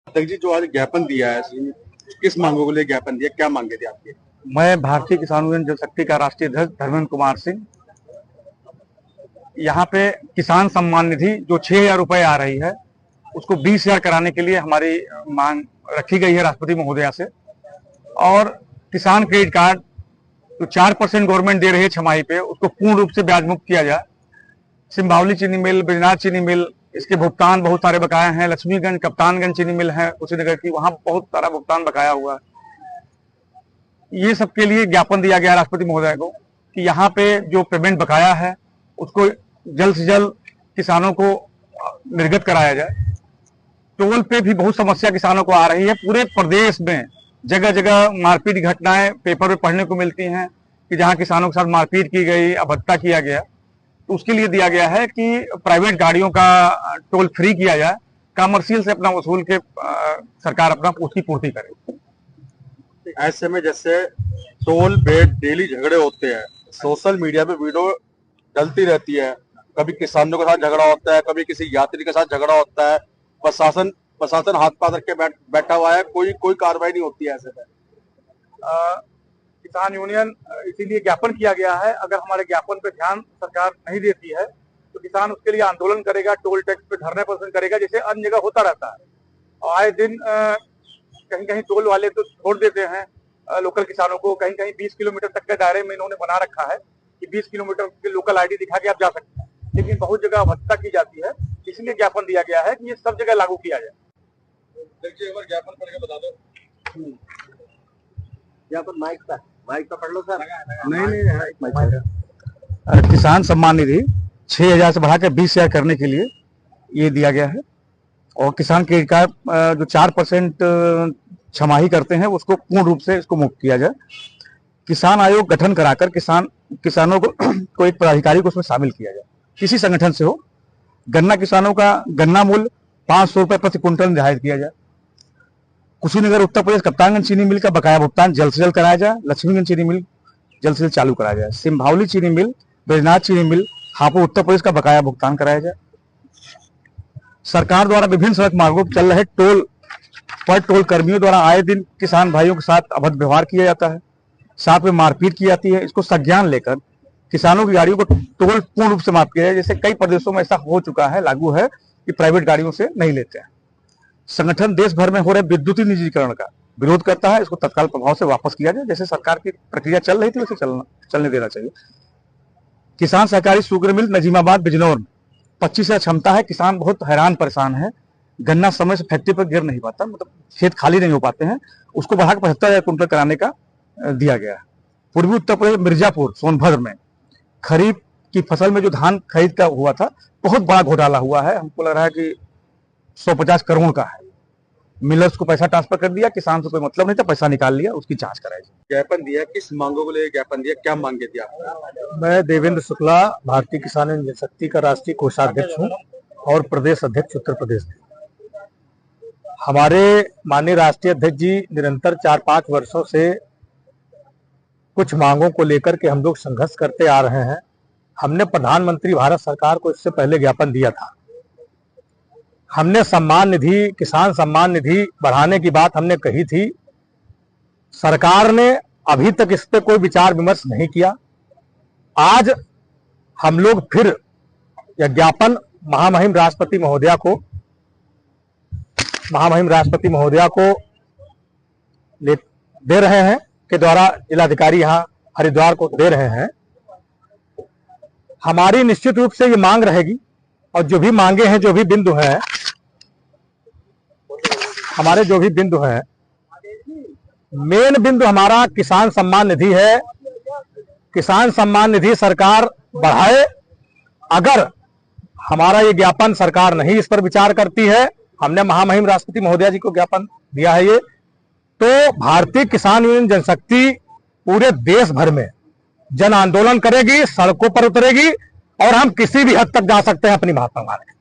तक जी जो आज ज्ञापन दिया है, किस मांगों को लिए ज्ञापन दिया, क्या मांगे थे आपके? मैं भारतीय किसान यूनियन जनशक्ति का राष्ट्रीय अध्यक्ष धर्मेंद्र कुमार सिंह। यहाँ पे किसान सम्मान निधि जो 6,000 रुपए आ रही है उसको 20,000 कराने के लिए हमारी मांग रखी गई है राष्ट्रपति महोदया से। और किसान क्रेडिट कार्ड जो 4% गवर्नमेंट दे रही है छमाही पे, उसको पूर्ण रूप से ब्याज मुक्त किया जाए। सिंभावली चीनी मिल, ब्रजनाथ चीनी मिल, इसके भुगतान बहुत सारे बकाया हैं। लक्ष्मीगंज कप्तानगंज चीनी मिल है कुशीनगर की, वहां बहुत सारा भुगतान बकाया हुआ है। ये सबके लिए ज्ञापन दिया गया राष्ट्रपति महोदय को कि यहाँ पे जो पेमेंट बकाया है उसको जल्द से जल्द किसानों को निर्गत कराया जाए। टोल पे भी बहुत समस्या किसानों को आ रही है। पूरे प्रदेश में जगह जगह मारपीट घटनाएं पेपर में पढ़ने को मिलती हैं कि जहां किसानों के साथ मारपीट की गई, अभद्रता किया गया। तो उसके लिए दिया गया है कि प्राइवेट गाड़ियों का टोल फ्री किया जाए, कमर्शियल से अपना वसूल के सरकार अपना उसकी पूर्ति करे। ऐसे में जैसे टोल पे डेली झगड़े होते हैं, सोशल मीडिया पे वीडियो डलती रहती है, कभी किसानों के साथ झगड़ा होता है, कभी किसी यात्री के साथ झगड़ा होता है, प्रशासन हाथ पाथ रख के बैठा हुआ है, कोई कार्रवाई नहीं होती है। ऐसे में किसान यूनियन इसीलिए ज्ञापन किया गया है। अगर हमारे ज्ञापन पे ध्यान सरकार नहीं देती है तो किसान उसके लिए आंदोलन करेगा, टोल टैक्स पे धरने प्रदर्शन करेगा, जैसे अन्य जगह होता रहता है। और आए दिन कहीं कहीं टोल वाले तो छोड़ देते हैं लोकल किसानों को, कहीं कहीं 20 किलोमीटर तक के दायरे में इन्होंने बना रखा है कि 20 किलोमीटर के लोकल आईडी दिखा के आप जा सकते हैं, लेकिन बहुत जगह अभद्रता की जाती है। इसलिए ज्ञापन दिया गया है कि ये सब जगह लागू किया जाए। देखिए एक बार ज्ञापन पढ़ के बता दो। ज्ञापन माइक का पढ़ लो सर। नहीं, किसान सम्मान निधि 6,000 से बढ़ा के 20,000 करने के लिए ये दिया गया है। और किसान क्रेडिट कार्ड जो 4% छमाही करते हैं उसको पूर्ण रूप से इसको मुक्त किया जाए। किसान आयोग गठन कराकर किसानों को एक पदाधिकारी को उसमें शामिल किया जाए, किसी संगठन से हो। गन्ना किसानों का गन्ना मूल्य 500 रुपए प्रति क्विंटल निर्धारित किया जाए। कुशीनगर उत्तर प्रदेश कप्तानगंज चीनी मिल का बकाया भुगतान जल्द से जल्द कराया जाए। लक्ष्मीगंज चीनी मिल जल्द से जल्द चालू कराया जाए। सिंभावली चीनी मिल, ब्रजनाथ चीनी मिल, हापुड़ उत्तर प्रदेश का बकाया भुगतान कराया जाए। सरकार द्वारा विभिन्न सड़क मार्गों पर चल रहे टोल कर्मियों द्वारा आए दिन किसान भाइयों के साथ अभद्र व्यवहार किया जाता है, साथ में मारपीट की जाती है। इसको संज्ञान लेकर किसानों की गाड़ियों को टोल पूर्ण रूप से माफ किया जाए। जैसे कई प्रदेशों में ऐसा हो चुका है, लागू है कि प्राइवेट गाड़ियों से नहीं लेते हैं। संगठन देश भर में हो रहे विद्युतीय निजीकरण का विरोध करता है, इसको तत्काल प्रभाव से वापस किया जाए। जैसे सरकार की प्रक्रिया चल रही थी वैसे चलने देना चाहिए। किसान सहकारी शुगर मिल नजीमाबाद बिजनौर में 25,000 क्षमता है। किसान बहुत हैरान परेशान है, गन्ना समय से फैक्ट्री पर गिर नहीं पाता, मतलब खेत खाली नहीं हो पाते हैं। उसको बढ़ा के 75,000 कुंटल कराने का दिया गया है। पूर्वी उत्तर प्रदेश मिर्जापुर सोनभद्र में खरीफ की फसल में जो धान खरीद का हुआ था, बहुत बड़ा घोटाला हुआ है। हमको लग रहा है कि 150 करोड़ का है। मिलर्स को पैसा ट्रांसफर कर दिया, किसान से कोई मतलब नहीं था, पैसा निकाल लिया, उसकी जांच कराई। ज्ञापन दिया, किस मांगों को लेकर ज्ञापन दिया, क्या मांगे थी आपने? मैं देवेंद्र शुक्ला भारतीय किसान यूनियन जनशक्ति का राष्ट्रीय कोषाध्यक्ष हूँ और प्रदेश अध्यक्ष उत्तर प्रदेश में। हमारे माननीय राष्ट्रीय अध्यक्ष जी निरंतर 4-5 वर्षों से कुछ मांगों को लेकर के हम लोग संघर्ष करते आ रहे हैं। हमने प्रधानमंत्री भारत सरकार को इससे पहले ज्ञापन दिया था। हमने सम्मान निधि, किसान सम्मान निधि बढ़ाने की बात हमने कही थी। सरकार ने अभी तक इस पे कोई विचार विमर्श नहीं किया। आज हम लोग फिर यह ज्ञापन महामहिम राष्ट्रपति महोदया को दे रहे हैं के द्वारा जिलाधिकारी यहाँ हरिद्वार को दे रहे हैं। हमारी निश्चित रूप से ये मांग रहेगी और जो भी मांगे हैं, जो भी बिंदु हैं, हमारे जो भी बिंदु हैं, मेन बिंदु हमारा किसान सम्मान निधि है। किसान सम्मान निधि सरकार बढ़ाए। अगर हमारा ये ज्ञापन सरकार नहीं इस पर विचार करती है, हमने महामहिम राष्ट्रपति महोदया जी को ज्ञापन दिया है ये, तो भारतीय किसान यूनियन जनशक्ति पूरे देश भर में जन आंदोलन करेगी, सड़कों पर उतरेगी और हम किसी भी हद तक जा सकते हैं अपनी बात मांगने।